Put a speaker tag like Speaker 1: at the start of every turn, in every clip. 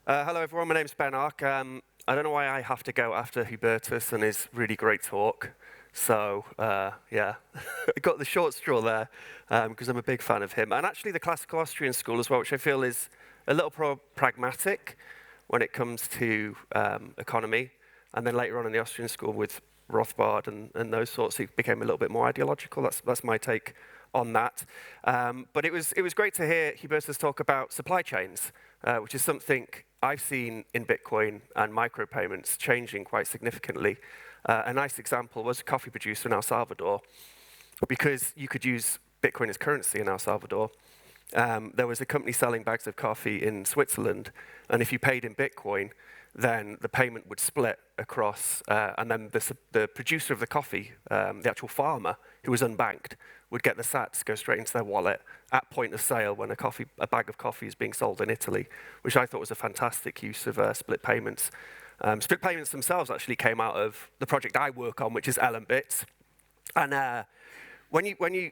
Speaker 1: Hello everyone, my name's Ben Ark. I don't know why I have to go after Hubertus and his really great talk. So, yeah, I got the short straw there because I'm a big fan of him. And actually the classical Austrian school as well, which I feel is a little pragmatic when it comes to economy. And then later on in the Austrian school with Rothbard and those sorts, he became a little bit more ideological. That's my take on that. But it was great to hear Hubertus talk about supply chains, which is something I've seen in Bitcoin and micropayments changing quite significantly. A nice example was a coffee producer in El Salvador. Because you could use Bitcoin as currency in El Salvador, there was a company selling bags of coffee in Switzerland, and if you paid in Bitcoin, then the payment would split across, and then the producer of the coffee, the actual farmer, who was unbanked, would get the sats go straight into their wallet at point of sale when a bag of coffee is being sold in Italy, which I thought was a fantastic use of split payments. Split payments themselves actually came out of the project I work on, which is Bits. And when you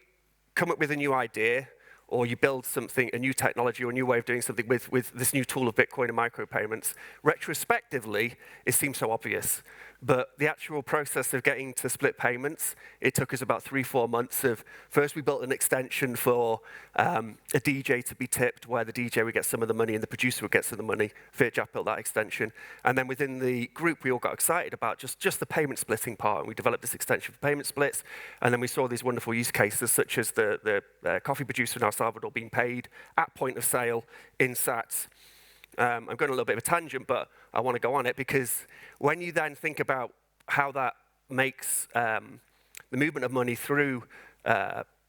Speaker 1: come up with a new idea, or you build something, a new technology or a new way of doing something with this new tool of Bitcoin and micropayments, retrospectively, it seems so obvious. But the actual process of getting to split payments, it took us about 3-4 months of, first we built an extension for a DJ to be tipped, where the DJ would get some of the money and the producer would get some of the money. Firjap built that extension. And then within the group, we all got excited about just the payment splitting part, and we developed this extension for payment splits. And then we saw these wonderful use cases, such as the coffee producer in El Salvador being paid at point of sale in sats. I'm going a little bit of a tangent, but I want to go on it because when you then think about how that makes the movement of money through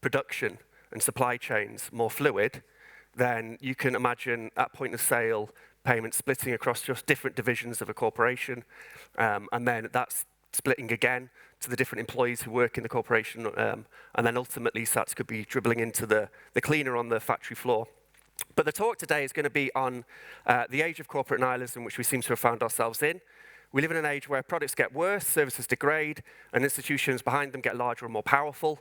Speaker 1: production and supply chains more fluid, then you can imagine at point of sale payments splitting across just different divisions of a corporation, and then that's splitting again to the different employees who work in the corporation, and then ultimately sats could be dribbling into the cleaner on the factory floor. But the talk today is going to be on the age of corporate nihilism, which we seem to have found ourselves in. We live in an age where products get worse, services degrade, and institutions behind them get larger and more powerful,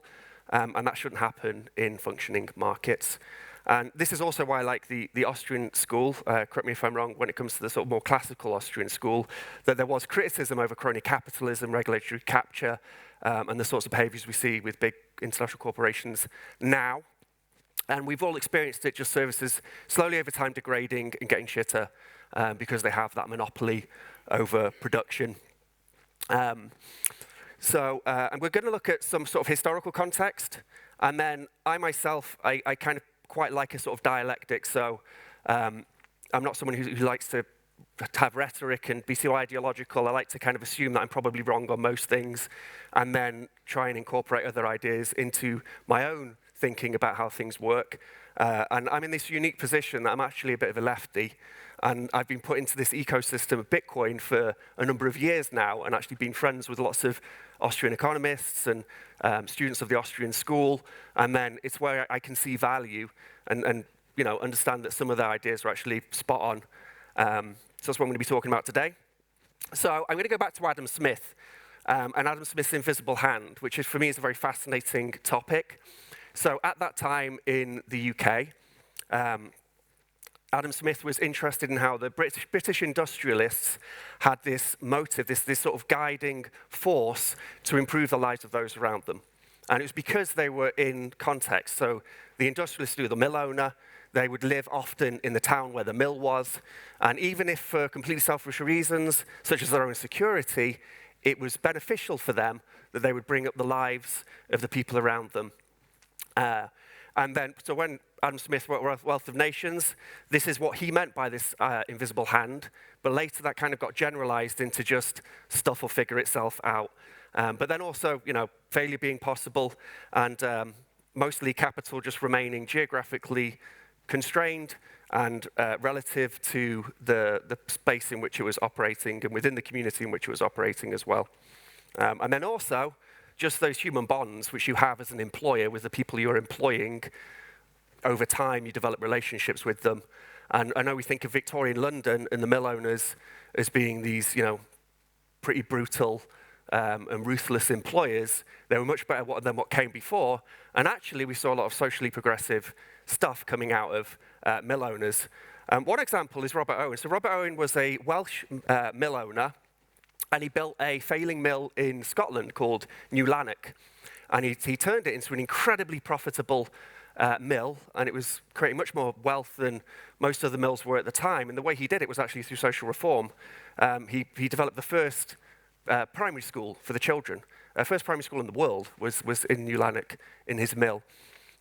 Speaker 1: and that shouldn't happen in functioning markets. And this is also why I like the Austrian school, correct me if I'm wrong, when it comes to the sort of more classical Austrian school, that there was criticism over crony capitalism, regulatory capture, and the sorts of behaviors we see with big international corporations now. And we've all experienced it, just services slowly over time degrading and getting shitter because they have that monopoly over production. And we're going to look at some sort of historical context. And then I myself, I kind of quite like a sort of dialectic. So I'm not someone who likes to have rhetoric and be so ideological. I like to kind of assume that I'm probably wrong on most things and then try and incorporate other ideas into my own thinking about how things work. And I'm in this unique position that I'm actually a bit of a lefty, and I've been put into this ecosystem of Bitcoin for a number of years now, and actually been friends with lots of Austrian economists and students of the Austrian school, and then it's where I can see value and you know, understand that some of their ideas are actually spot on. So that's what I'm going to be talking about today. So I'm going to go back to Adam Smith, and Adam Smith's invisible hand, which is, for me, is a very fascinating topic. So at that time in the UK, Adam Smith was interested in how the British industrialists had this motive, this sort of guiding force to improve the lives of those around them. And it was because they were in context. So the industrialists knew the mill owner. They would live often in the town where the mill was. And even if for completely selfish reasons, such as their own security, it was beneficial for them that they would bring up the lives of the people around them. And then, so when Adam Smith wrote Wealth of Nations, this is what he meant by this invisible hand, but later that kind of got generalized into just stuff will figure itself out. But then also, you know, failure being possible, and mostly capital just remaining geographically constrained and relative to the space in which it was operating and within the community in which it was operating as well. And then also, just those human bonds which you have as an employer with the people you're employing, over time you develop relationships with them. And I know we think of Victorian London and the mill owners as being these, you know, pretty brutal and ruthless employers. They were much better than what came before. And actually we saw a lot of socially progressive stuff coming out of mill owners. One example is Robert Owen. So Robert Owen was a Welsh mill owner, and he built a failing mill in Scotland called New Lanark. And he turned it into an incredibly profitable mill, and it was creating much more wealth than most other mills were at the time. And the way he did it was actually through social reform. He developed the first primary school for the children. First primary school in the world was in New Lanark in his mill.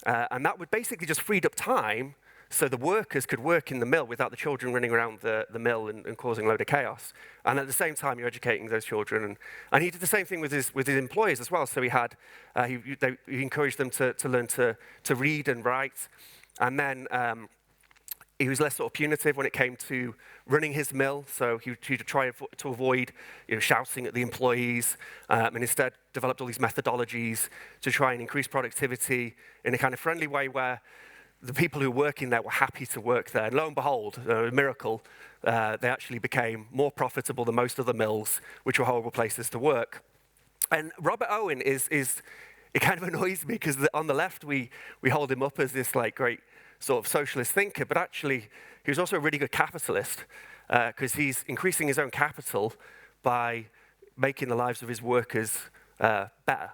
Speaker 1: And that would basically just freed up time so the workers could work in the mill without the children running around the mill and causing a load of chaos. And at the same time, you're educating those children. And he did the same thing with his employees as well. So he encouraged them to learn to read and write. And then he was less sort of punitive when it came to running his mill. So he would try to avoid shouting at the employees, and instead developed all these methodologies to try and increase productivity in a kind of friendly way where the people who were working there were happy to work there. And lo and behold, a miracle, they actually became more profitable than most other mills, which were horrible places to work. And Robert Owen it kind of annoys me because on the left we hold him up as this like great sort of socialist thinker, but actually he was also a really good capitalist because he's increasing his own capital by making the lives of his workers better.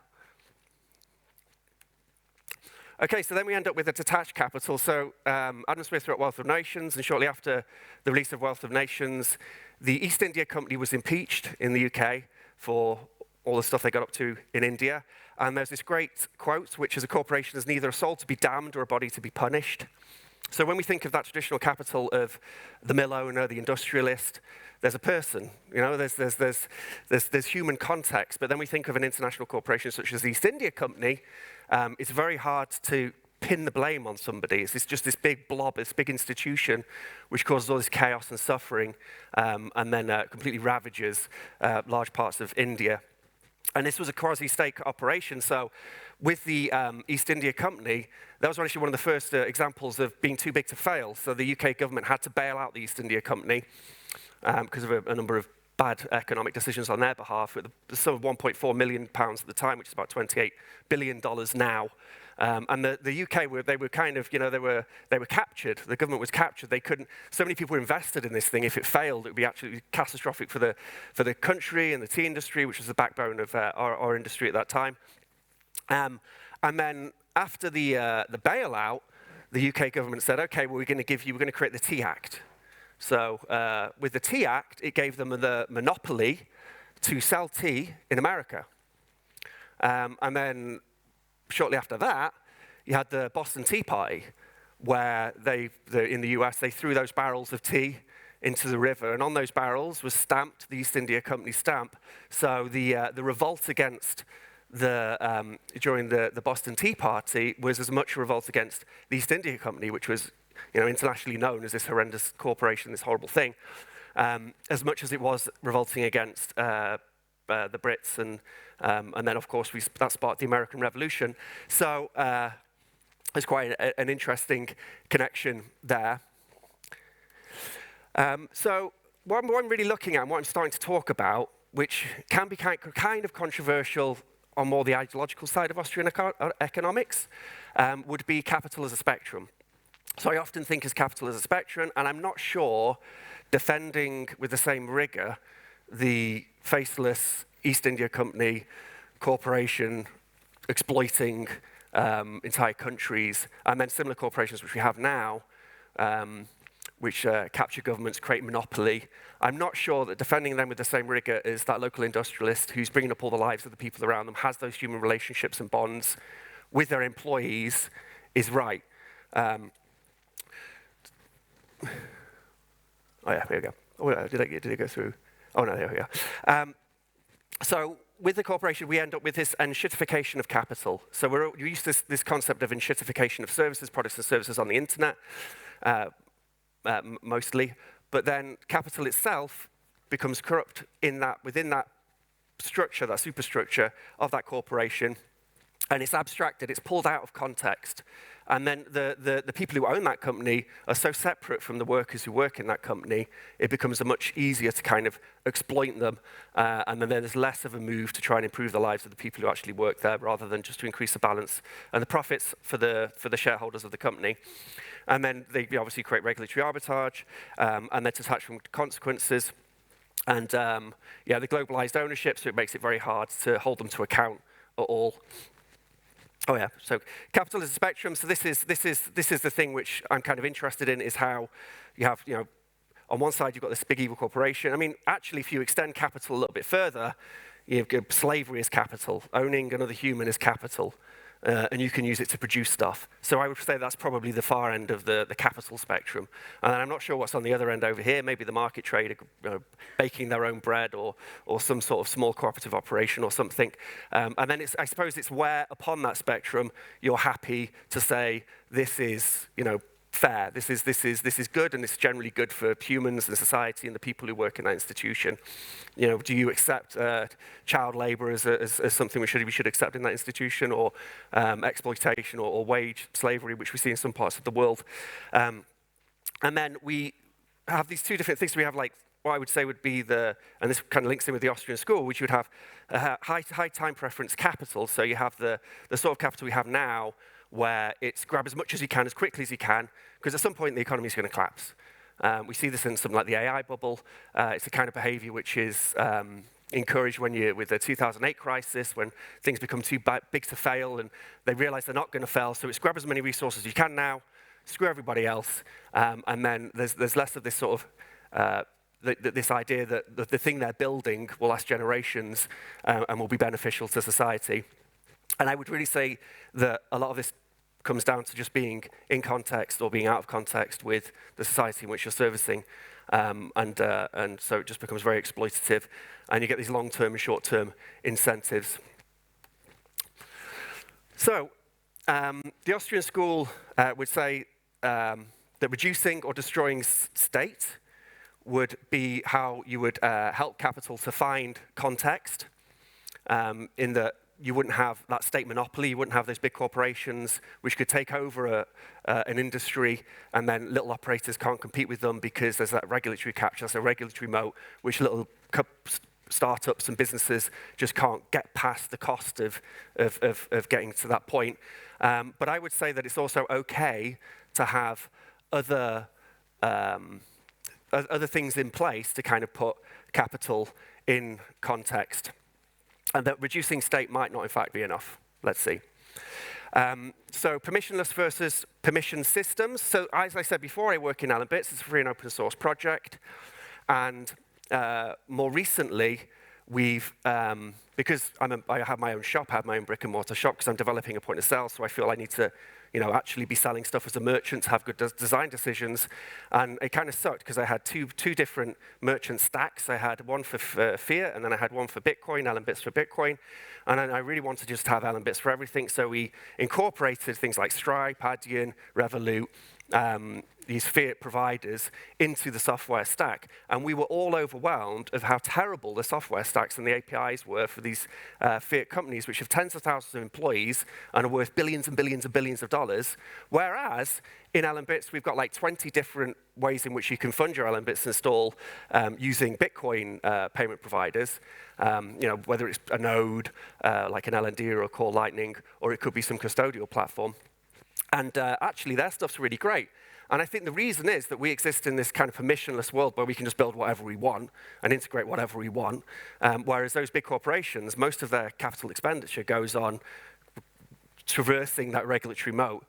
Speaker 1: Okay, so then we end up with a detached capital. So Adam Smith wrote Wealth of Nations, and shortly after the release of Wealth of Nations, the East India Company was impeached in the UK for all the stuff they got up to in India. And there's this great quote, which is a corporation is neither a soul to be damned or a body to be punished. So when we think of that traditional capital of the mill owner, the industrialist, there's a person, there's human context. But then we think of an international corporation such as the East India Company. It's very hard to pin the blame on somebody. It's just this big blob, this big institution, which causes all this chaos and suffering, and then completely ravages large parts of India. And this was a quasi-state operation. So with the East India Company, that was actually one of the first examples of being too big to fail. So the UK government had to bail out the East India Company because of a number of bad economic decisions on their behalf. The sum of £1.4 million at the time, which is about $28 billion now. And the UK, they were kind of, they were captured. The government was captured. They couldn't. So many people were invested in this thing. If it failed, it would be absolutely catastrophic for the country and the tea industry, which was the backbone of our industry at that time. And then after the bailout, the UK government said, okay, well, we're going to create the Tea Act. So with the Tea Act, it gave them the monopoly to sell tea in America. And then shortly after that, you had the Boston Tea Party, where in the US, they threw those barrels of tea into the river, and on those barrels was stamped the East India Company stamp. So the revolt against during the Boston Tea Party was as much a revolt against the East India Company, which was internationally known as this horrendous corporation, this horrible thing, as much as it was revolting against the Brits, and then of course that sparked the American Revolution. So there's quite an interesting connection there. So what I'm really looking at, and what I'm starting to talk about, which can be kind of controversial on more the ideological side of Austrian economics, would be capital as a spectrum. So I often think as capital as a spectrum, and I'm not sure defending with the same rigor the faceless East India Company corporation exploiting entire countries, and then similar corporations which we have now, which capture governments, create monopoly. I'm not sure that defending them with the same rigor as that local industrialist who's bringing up all the lives of the people around them, has those human relationships and bonds with their employees, is right. Oh yeah, here we go. Oh, did I go through? Oh no, there we go. So with the corporation, we end up with this enshittification of capital. So we're used to this concept of enshittification of services, products and services on the internet, mostly. But then capital itself becomes corrupt within that structure, that superstructure of that corporation, and it's abstracted, it's pulled out of context. And then the people who own that company are so separate from the workers who work in that company, it becomes much easier to kind of exploit them. And then there's less of a move to try and improve the lives of the people who actually work there, rather than just to increase the balance and the profits for the shareholders of the company. And then they obviously create regulatory arbitrage, and then detach from consequences. And the globalized ownership, so it makes it very hard to hold them to account at all. Oh yeah, so capitalism spectrum. So this is the thing which I'm kind of interested in, is how you have, on one side you've got this big evil corporation. I mean, actually, if you extend capital a little bit further, you've got slavery is capital, owning another human is capital. And you can use it to produce stuff. So I would say that's probably the far end of the capital spectrum. And I'm not sure what's on the other end over here, maybe the market trader baking their own bread, or some sort of small cooperative operation or something. And then I suppose it's where upon that spectrum you're happy to say this is, fair. This is good, and it's generally good for humans and society and the people who work in that institution. Do you accept child labour as something we should accept in that institution, or exploitation or wage slavery, which we see in some parts of the world? And then we have these two different things. We have what I would say would be and this kind of links in with the Austrian school, which would have high time preference capital. So you have the sort of capital we have now, where it's grab as much as you can, as quickly as you can, because at some point the economy is going to collapse. We see this in something like the AI bubble. It's a kind of behavior which is encouraged with the 2008 crisis, when things become too big to fail, and they realize they're not going to fail, so it's grab as many resources as you can now, screw everybody else, and then there's less of this sort of this idea that the thing they're building will last generations and will be beneficial to society. And I would really say that a lot of this comes down to just being in context or being out of context with the society in which you're servicing. And so it just becomes very exploitative. And you get these long-term and short-term incentives. So the Austrian school would say that reducing or destroying state would be how you would help capital to find context, in that you wouldn't have that state monopoly, you wouldn't have those big corporations which could take over an industry, and then little operators can't compete with them because there's that regulatory capture, there's a regulatory moat, which little startups and businesses just can't get past the cost of getting to that point. But I would say that it's also okay to have other things in place to kind of put capital in context. And that reducing state might not, in fact, be enough. Let's see. So permissionless versus permission systems. So as I said before, I work in Allen Bits. It's a free and open source project. And more recently, we've, because I have my own shop, I have my own brick and mortar shop, because I'm developing a point of sale, so I feel I need to actually be selling stuff as a merchant to have good design decisions. And it kind of sucked, because I had two different merchant stacks. I had one for fiat, and then I had one for Bitcoin, Allen Bits for Bitcoin. And then I really wanted to just have Allen Bits for everything, so we incorporated things like Stripe, Adyen, Revolut, these fiat providers into the software stack. And we were all overwhelmed of how terrible the software stacks and the APIs were for these fiat companies, which have tens of thousands of employees and are worth billions and billions and billions of dollars. Whereas in Allen Bits, we've got 20 different ways in which you can fund your Allen Bits install using Bitcoin payment providers. Whether it's a node, like an LND or a Core Lightning, or it could be some custodial platform. And actually, their stuff's really great. And I think the reason is that we exist in this kind of permissionless world where we can just build whatever we want and integrate whatever we want, whereas those big corporations, most of their capital expenditure goes on traversing that regulatory moat,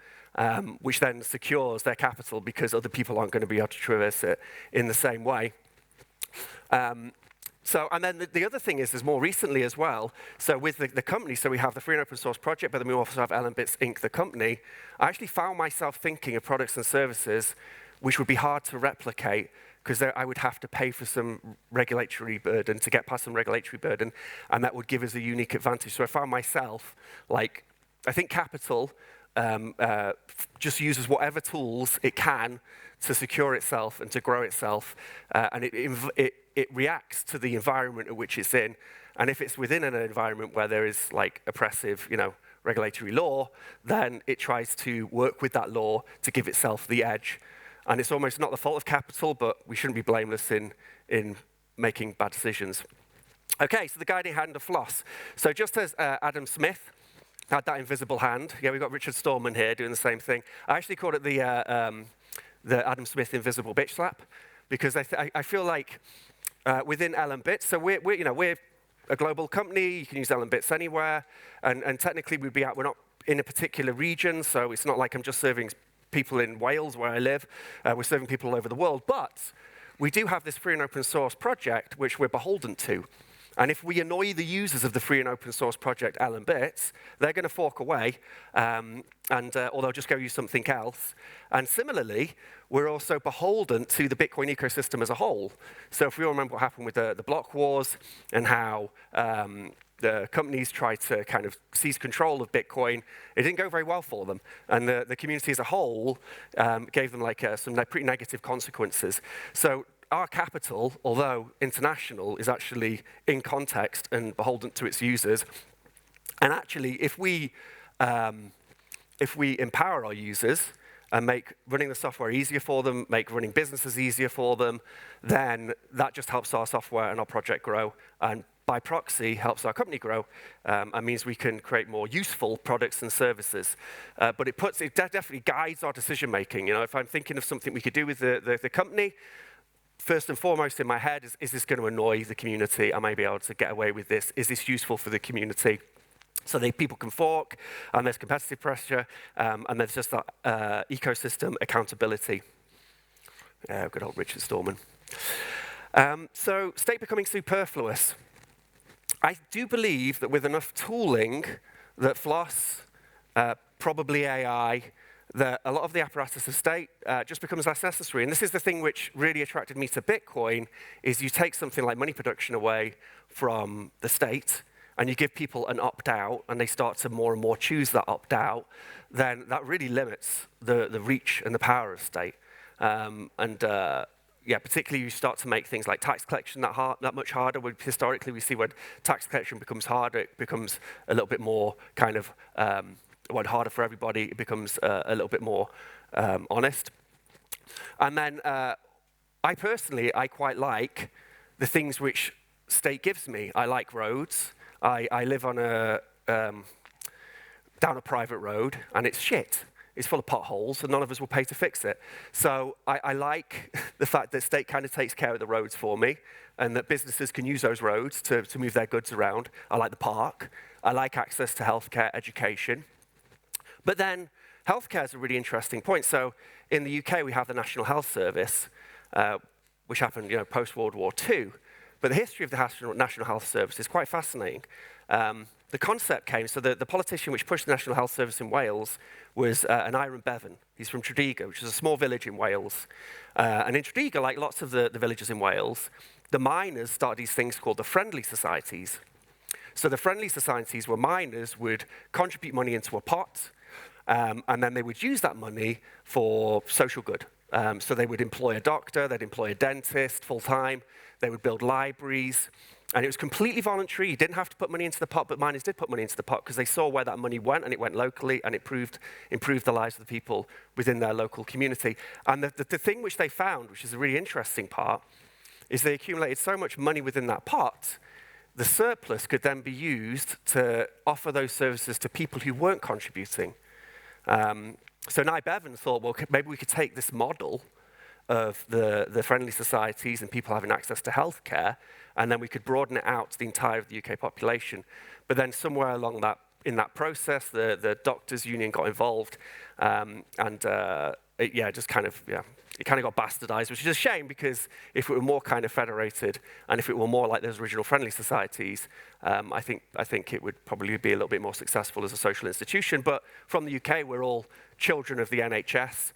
Speaker 1: which then secures their capital because other people aren't going to be able to traverse it in the same way. And then the other thing is, there's more recently as well, so with the company, so we have the free and open source project, but then we also have Allen Bits Inc., the company. I actually found myself thinking of products and services which would be hard to replicate, because I would have to pay for some regulatory burden to get past some regulatory burden, and that would give us a unique advantage. So I found myself, I think capital just uses whatever tools it can to secure itself and to grow itself, and it reacts to the environment in which it's in. And if it's within an environment where there is oppressive, regulatory law, then it tries to work with that law to give itself the edge. And it's almost not the fault of capital, but we shouldn't be blameless in making bad decisions. Okay, so the guiding hand of FLOSS. So just as Adam Smith had that invisible hand, yeah, we've got Richard Stallman here doing the same thing. I actually called it the Adam Smith invisible bitch slap, because I feel like within LM Bits, so we're a global company, you can use LM Bits anywhere, and technically we're not in a particular region, so it's not like I'm just serving people in Wales where I live, we're serving people all over the world, but we do have this free and open source project which we're beholden to. And if we annoy the users of the free and open source project LM Bits, they're going to fork away, or they'll just go use something else. And similarly, we're also beholden to the Bitcoin ecosystem as a whole. So if we all remember what happened with the block wars and how the companies tried to kind of seize control of Bitcoin, it didn't go very well for them. And the community as a whole gave them some pretty negative consequences. So our capital, although international, is actually in context and beholden to its users. And actually, if we empower our users and make running the software easier for them, make running businesses easier for them, then that just helps our software and our project grow, and by proxy helps our company grow, and means we can create more useful products and services. But it definitely guides our decision making. You know, if I'm thinking of something we could do with the company, first and foremost in my head is this going to annoy the community? Am I be able to get away with this? Is this useful for the community? So people can fork, and there's competitive pressure, and there's just that ecosystem accountability. Good old Richard Stallman. So state becoming superfluous. I do believe that with enough tooling, that FLOSS, probably AI, that a lot of the apparatus of state just becomes less necessary. And this is the thing which really attracted me to Bitcoin, is you take something like money production away from the state, and you give people an opt-out, and they start to more and more choose that opt-out, then that really limits the reach and the power of state. Particularly you start to make things like tax collection that much harder. Historically, we see when tax collection becomes harder, it becomes a little bit more kind of harder for everybody. It becomes a little bit more honest. And then I quite like the things which state gives me. I like roads. I live on down a private road, and it's shit. It's full of potholes, and none of us will pay to fix it. So I like the fact that state kind of takes care of the roads for me, and that businesses can use those roads to move their goods around. I like the park. I like access to healthcare, education. But then healthcare is a really interesting point. So in the UK, we have the National Health Service, which happened post-World War II. But the history of the National Health Service is quite fascinating. The concept came, so the politician which pushed the National Health Service in Wales was an Iron Bevan. He's from Tredegar, which is a small village in Wales. And in Tredegar, like lots of the villages in Wales, the miners started these things called the friendly societies. So the friendly societies were miners would contribute money into a pot, and then they would use that money for social good. So they would employ a doctor, they'd employ a dentist full-time, they would build libraries, and it was completely voluntary. You didn't have to put money into the pot, but miners did put money into the pot because they saw where that money went, and it went locally, and it improved the lives of the people within their local community. And the thing which they found, which is a really interesting part, is they accumulated so much money within that pot, the surplus could then be used to offer those services to people who weren't contributing. So Nye Bevan thought, well, maybe we could take this model of the friendly societies and people having access to healthcare, and then we could broaden it out to the entire of the UK population. But then somewhere along in that process, the doctors' union got involved, it kind of got bastardized, which is a shame, because if it were more kind of federated, and if it were more like those original friendly societies, I think it would probably be a little bit more successful as a social institution. But from the UK, we're all children of the NHS,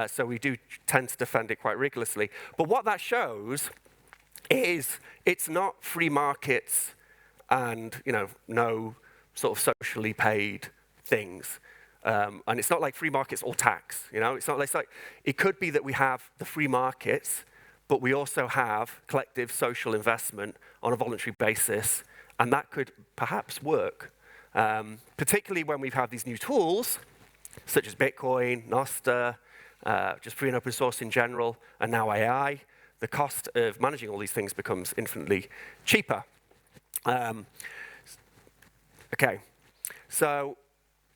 Speaker 1: so we do tend to defend it quite rigorously. But what that shows is it's not free markets and no sort of socially paid things. And it's not like free markets or tax, It's not like it could be that we have the free markets, but we also have collective social investment on a voluntary basis, and that could perhaps work. particularly when we've had these new tools, such as Bitcoin, Nostr, just free and open source in general, and now AI. The cost of managing all these things becomes infinitely cheaper. Okay, so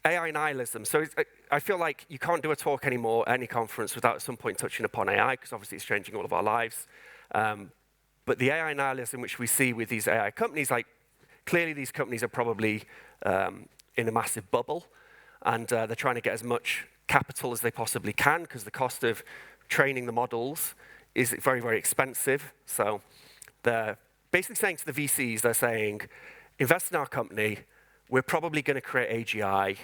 Speaker 1: AI nihilism. So I feel like you can't do a talk anymore at any conference without at some point touching upon AI, because obviously it's changing all of our lives. But the AI nihilism which we see with these AI companies, like clearly these companies are probably in a massive bubble, and they're trying to get as much capital as they possibly can, because the cost of training the models is very, very expensive. So they're basically saying to the VCs, they're saying, invest in our company, we're probably going to create AGI,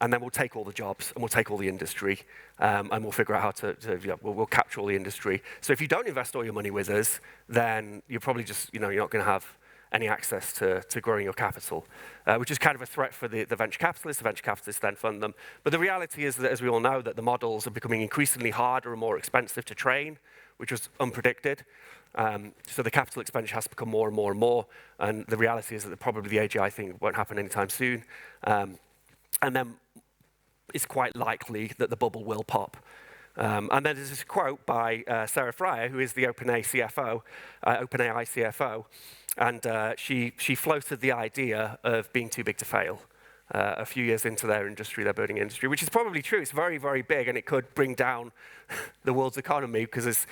Speaker 1: and then we'll take all the jobs, and we'll take all the industry, and we'll figure out how we'll capture all the industry. So if you don't invest all your money with us, then you're probably just, you're not going to have any access to growing your capital, which is kind of a threat for the venture capitalists. The venture capitalists then fund them. But the reality is that, as we all know, that the models are becoming increasingly harder and more expensive to train, which was unpredicted. So the capital expenditure has to become more and more and more. And the reality is that probably the AGI thing won't happen anytime soon. And then it's quite likely that the bubble will pop. And then there's this quote by Sarah Fryer, who is the OpenAI CFO, and she floated the idea of being too big to fail a few years into their industry, their burning industry, which is probably true. It's very, very big, and it could bring down the world's economy, because there's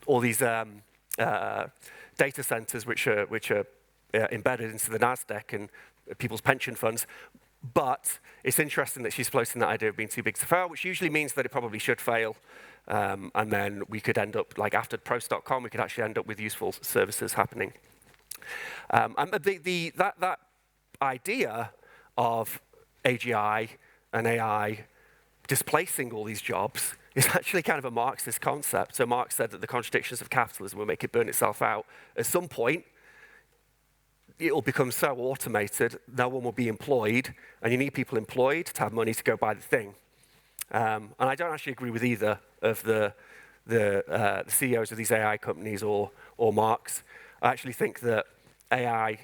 Speaker 1: all these data centers which are embedded into the NASDAQ and people's pension funds. But it's interesting that she's floating that idea of being too big to fail, which usually means that it probably should fail. And then we could end up, like after Prost.com, we could actually end up with useful services happening. And that idea of AGI and AI displacing all these jobs is actually kind of a Marxist concept. So Marx said that the contradictions of capitalism will make it burn itself out. At some point, it will become so automated, no one will be employed, and you need people employed to have money to go buy the thing. And I don't actually agree with either of the CEOs of these AI companies or Marx. I actually think that AI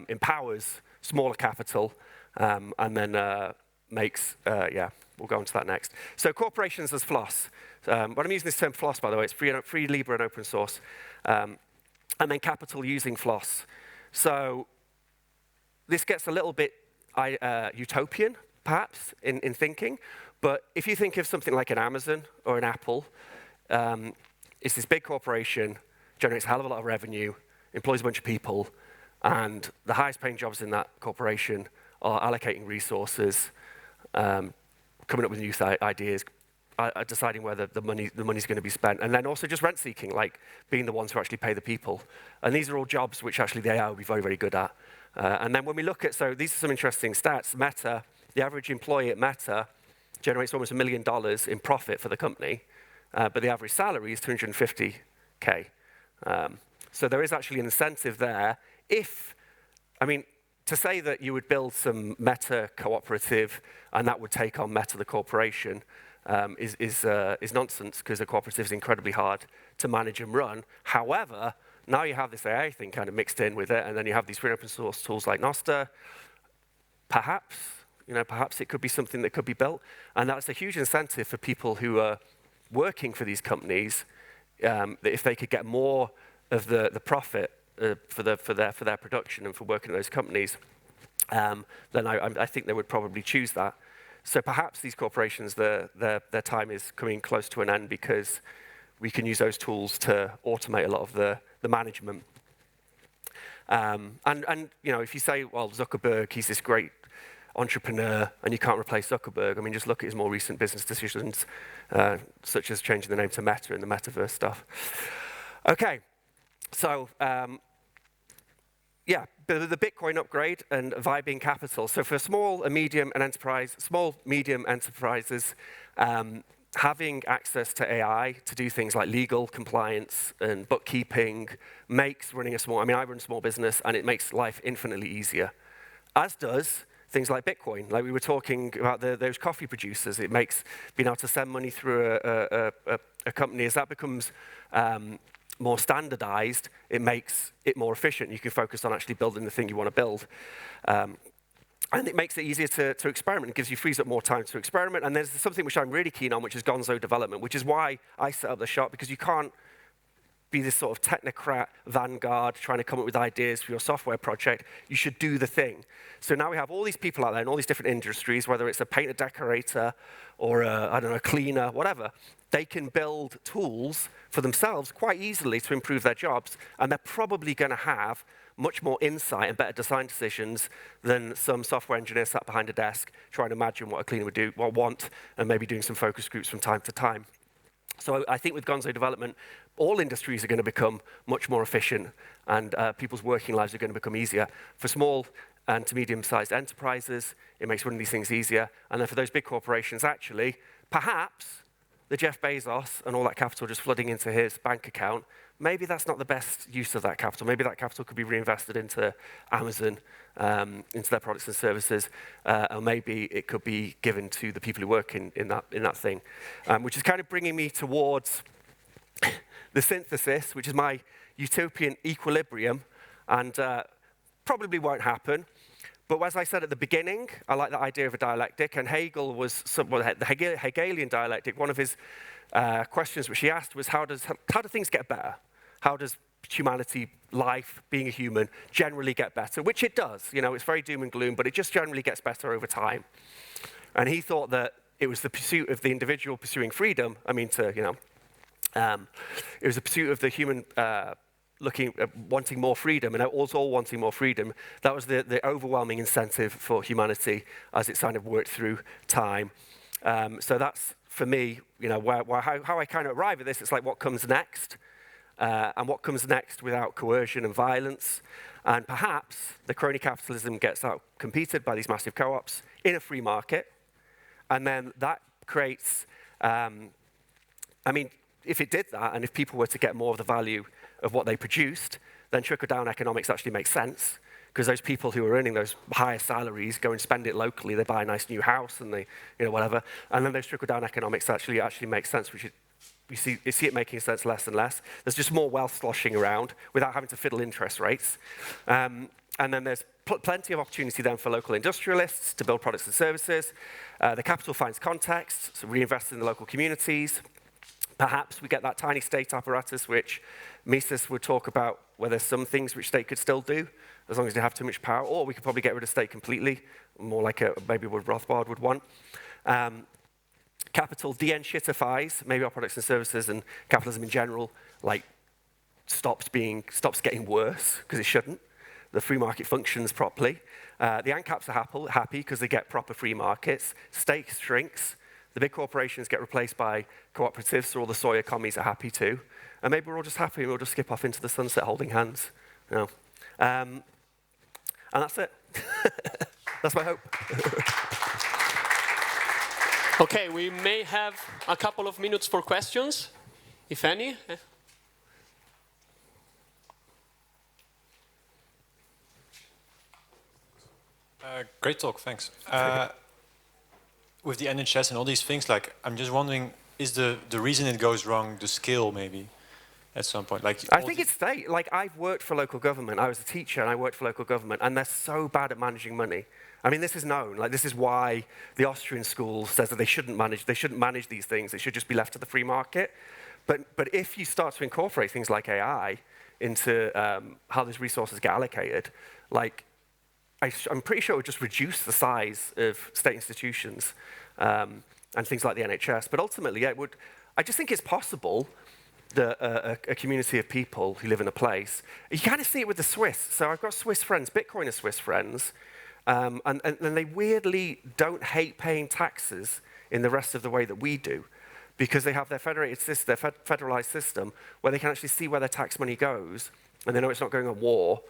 Speaker 1: empowers smaller capital and then makes, we'll go into that next. So corporations as FLOSS. When I'm using this term FLOSS, by the way, it's free, libre, and open source. And then capital using FLOSS. So this gets a little bit utopian, perhaps, in thinking. But if you think of something like an Amazon or an Apple, it's this big corporation, generates a hell of a lot of revenue, employs a bunch of people, and the highest paying jobs in that corporation are allocating resources, coming up with new ideas, deciding where the money's going to be spent, and then also just rent seeking, like being the ones who actually pay the people. And these are all jobs which actually the AI will be very, very good at. And then when we look at, so these are some interesting stats. Meta, the average employee at Meta generates almost $1 million in profit for the company, but the average salary is $250K. So there is actually an incentive there. To say that you would build some Meta cooperative and that would take on Meta the corporation is nonsense, because a cooperative is incredibly hard to manage and run. However, now you have this AI thing kind of mixed in with it, and then you have these free open source tools like Nostr. Perhaps it could be something that could be built, and that's a huge incentive for people who are working for these companies. That if they could get more of the profit for their production and for working at those companies, then I think they would probably choose that. So perhaps these corporations, their time is coming close to an end, because we can use those tools to automate a lot of the management. And if you say, well, Zuckerberg, he's this great entrepreneur, and you can't replace Zuckerberg. I mean, just look at his more recent business decisions, such as changing the name to Meta and the metaverse stuff. Okay, so the Bitcoin upgrade and vibing capital. So for small, medium enterprises, having access to AI to do things like legal compliance and bookkeeping makes running I run a small business, and it makes life infinitely easier, as does things like Bitcoin. Like we were talking about those coffee producers, it makes being able to send money through a company, as that becomes more standardized, it makes it more efficient. You can focus on actually building the thing you want to build. And it makes it easier to experiment. It frees up more time to experiment. And there's something which I'm really keen on, which is gonzo development, which is why I set up the shop, because you can't be this sort of technocrat vanguard trying to come up with ideas for your software project. You should do the thing. So now we have all these people out there in all these different industries, whether it's a painter decorator or a cleaner, whatever. They can build tools for themselves quite easily to improve their jobs, and they're probably going to have much more insight and better design decisions than some software engineer sat behind a desk trying to imagine what a cleaner would want, and maybe doing some focus groups from time to time. So I think with gonzo development, all industries are going to become much more efficient, and people's working lives are going to become easier. For small and to medium-sized enterprises, it makes running these things easier. And then for those big corporations, actually, perhaps the Jeff Bezos and all that capital just flooding into his bank account, maybe that's not the best use of that capital. Maybe that capital could be reinvested into Amazon, into their products and services, or maybe it could be given to the people who work in that thing, which is kind of bringing me towards the synthesis, which is my utopian equilibrium, and probably won't happen. But as I said at the beginning, I like the idea of a dialectic, and Hegel was the Hegelian dialectic. One of his questions which he asked was, how do things get better? How does humanity, life, being a human, generally get better? Which it does. You know, it's very doom and gloom, but it just generally gets better over time. And he thought that it was the pursuit of the individual pursuing freedom. It was the pursuit of the human wanting more freedom, and us all wanting more freedom. That was the overwhelming incentive for humanity as it kind of worked through time. So that's, for me, how I kind of arrive at this. It's like what comes next, and what comes next without coercion and violence. And perhaps the crony capitalism gets out competed by these massive co-ops in a free market, and then that creates, if it did that, and if people were to get more of the value of what they produced, then trickle-down economics actually makes sense, because those people who are earning those higher salaries go and spend it locally. They buy a nice new house and they, whatever. And then those trickle-down economics actually makes sense, which you see it making sense less and less. There's just more wealth sloshing around without having to fiddle interest rates. And then there's plenty of opportunity then for local industrialists to build products and services. The capital finds context, so reinvest in the local communities. Perhaps we get that tiny state apparatus, which Mises would talk about, where there's some things which state could still do, as long as they have too much power, or we could probably get rid of state completely, more like maybe what Rothbard would want. Capital de-enshittifies, maybe our products and services and capitalism in general, stops getting worse, because it shouldn't. The free market functions properly. The ANCAPs are happy because they get proper free markets. State shrinks. The big corporations get replaced by cooperatives, so all the soy commies are happy too. And maybe we're all just happy and we'll just skip off into the sunset holding hands. And that's it. That's my hope.
Speaker 2: Okay, we may have a couple of minutes for questions, if any.
Speaker 3: Great talk, thanks. With the NHS and all these things, I'm just wondering, is the reason it goes wrong the scale maybe at some point?
Speaker 1: I think it's state. I've worked for local government. I was a teacher and I worked for local government, and they're so bad at managing money. This is known. This is why the Austrian school says that they shouldn't manage these things. They should just be left to the free market. But if you start to incorporate things like AI into how these resources get allocated, I'm pretty sure it would just reduce the size of state institutions and things like the NHS. But ultimately, it would. I just think it's possible that a community of people who live in a place, you kind of see it with the Swiss. So I've got Swiss friends, Bitcoiner Swiss friends, and they weirdly don't hate paying taxes in the rest of the way that we do, because they have their federalized system where they can actually see where their tax money goes, and they know it's not going on war.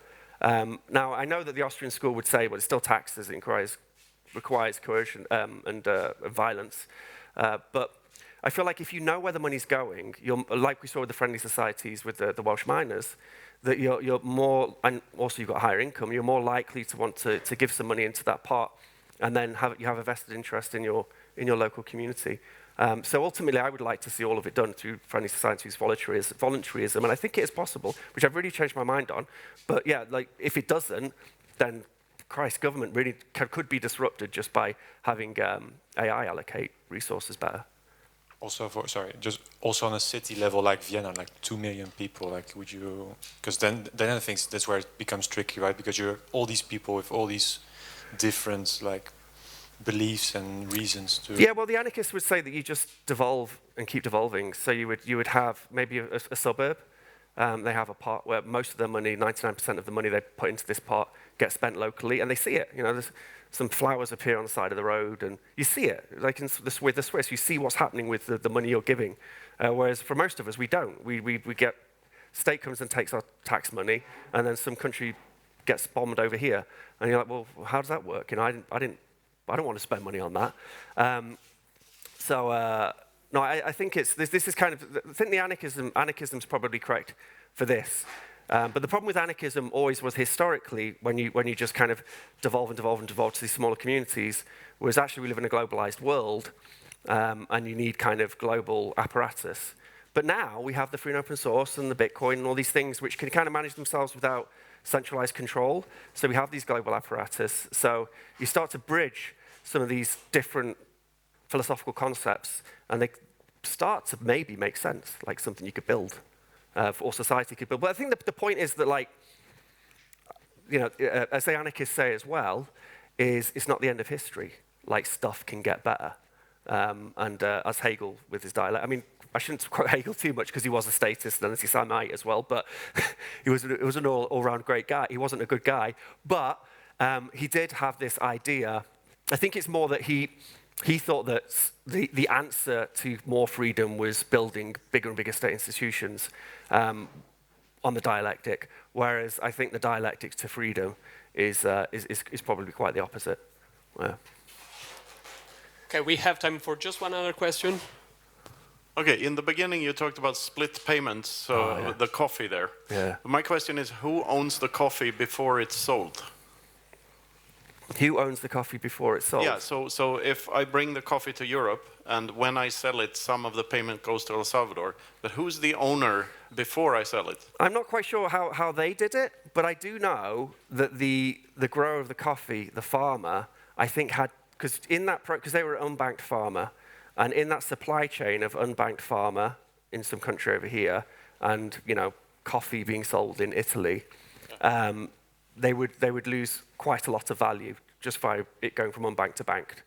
Speaker 1: Now, I know that the Austrian school would say, well, it's still taxes, it requires coercion and violence. But I feel like if you know where the money's going, like we saw with the friendly societies with the Welsh miners, that you're more, and also you've got higher income, you're more likely to want to give some money into that pot, and then you have a vested interest in your local community. So ultimately, I would like to see all of it done through friendly societies, voluntarism, and I think it is possible, which I've really changed my mind on. But yeah, if it doesn't, then Christ, government really could be disrupted just by having AI allocate resources better.
Speaker 3: Also, also on a city level like Vienna, like 2 million people, like would you? Because then I think that's where it becomes tricky, right? Because you're all these people with all these different like beliefs and reasons to.
Speaker 1: Yeah, well, the anarchists would say that you just devolve and keep devolving. So you would have maybe a suburb. They have a part where most of their money, 99% of the money they put into this pot, gets spent locally, and they see it. You know, there's some flowers appear on the side of the road, and you see it. Like with the Swiss, you see what's happening with the money you're giving. Whereas for most of us, we don't. We get, state comes and takes our tax money, and then some country gets bombed over here, and you're like, well, how does that work? You know, I don't want to spend money on that. No, I think this is kind of, I think the anarchism's probably correct for this. But the problem with anarchism always was historically, when you just kind of devolve to these smaller communities, was actually we live in a globalized world, and you need kind of global apparatus. But now we have the free and open source and the Bitcoin and all these things which can kind of manage themselves without centralized control. So we have these global apparatus. So you start to bridge some of these different philosophical concepts, and they start to maybe make sense, like something you could build, or society could build. But I think the point is that, like, you know, as the anarchists say as well, is it's not the end of history. Like, stuff can get better. As Hegel with his dialect, I mean, I shouldn't quote Hegel too much because he was a statist and a Semite as well, but he was an all-round great guy. He wasn't a good guy, but he did have this idea. I think it's more that he thought that the answer to more freedom was building bigger and bigger state institutions on the dialectic, whereas I think the dialectic to freedom is probably quite the opposite. Yeah.
Speaker 2: Okay, we have time for just one other question.
Speaker 4: Okay, in the beginning you talked about split payments, so the coffee there.
Speaker 1: Yeah.
Speaker 4: My question is, who owns the coffee before it's sold?
Speaker 1: Who owns the coffee before it's sold?
Speaker 4: Yeah, so if I bring the coffee to Europe, and when I sell it, some of the payment goes to El Salvador, but who's the owner before I sell it?
Speaker 1: I'm not quite sure how they did it, but I do know that the grower of the coffee, the farmer, I think had, because they were an unbanked farmer, and in that supply chain of unbanked farmer in some country over here, and, you know, coffee being sold in Italy, they would lose quite a lot of value just by it going from unbanked to banked.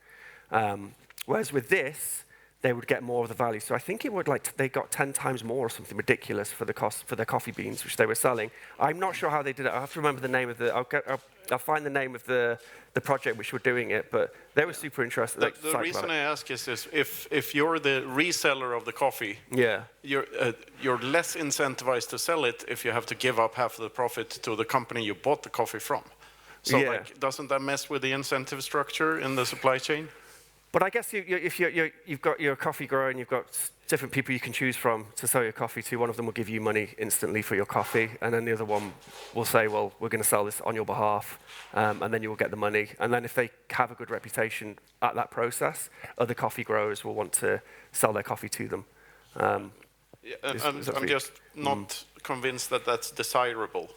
Speaker 1: Whereas with this, they would get more of the value. So I think it would, like, they got 10 times more or something ridiculous for the cost for their coffee beans, which they were selling. I'm not sure how they did it. I have to remember the name of I'll find the name of the project which were doing it, but they were super interested.
Speaker 4: The reason I ask is this: if you're the reseller of the coffee, you're less incentivized to sell it if you have to give up half of the profit to the company you bought the coffee from. So, like, doesn't that mess with the incentive structure in the supply chain?
Speaker 1: But I guess if you've got your coffee grower and you've got different people you can choose from to sell your coffee to, one of them will give you money instantly for your coffee, and then the other one will say, well, we're going to sell this on your behalf, and then you will get the money. And then if they have a good reputation at that process, other coffee growers will want to sell their coffee to them.
Speaker 4: I'm just not convinced that that's desirable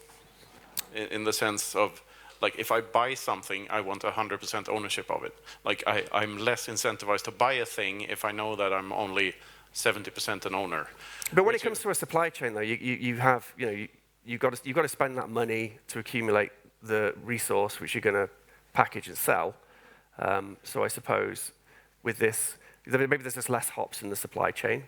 Speaker 4: in the sense of, like, if I buy something, I want 100% ownership of it. Like, I'm less incentivized to buy a thing if I know that I'm only 70% an owner.
Speaker 1: But when it comes to a supply chain, though, you've got to spend that money to accumulate the resource which you're going to package and sell. So I suppose with this, maybe there's just less hops in the supply chain.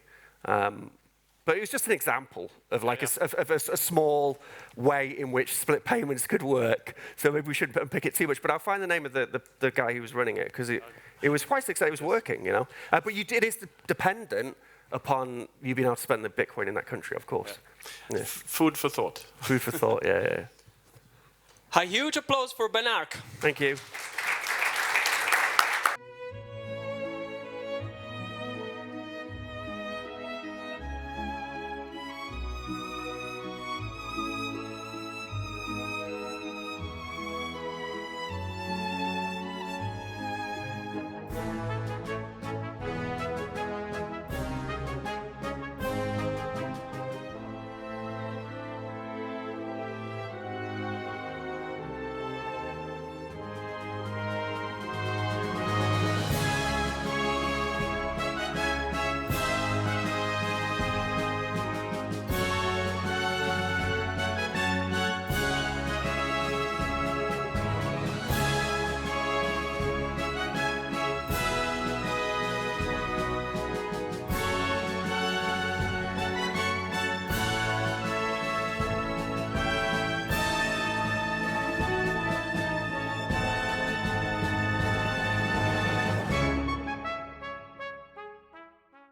Speaker 1: But it was just an example of, like, a small way in which split payments could work. So maybe we shouldn't unpick it too much. But I'll find the name of the guy who was running it, because it was quite successful. It was working, you know. But it is dependent upon you being able to spend the Bitcoin in that country, of course. Yeah.
Speaker 4: Food for thought.
Speaker 1: Food for thought, yeah.
Speaker 2: A huge applause for Ben Ark.
Speaker 1: Thank you.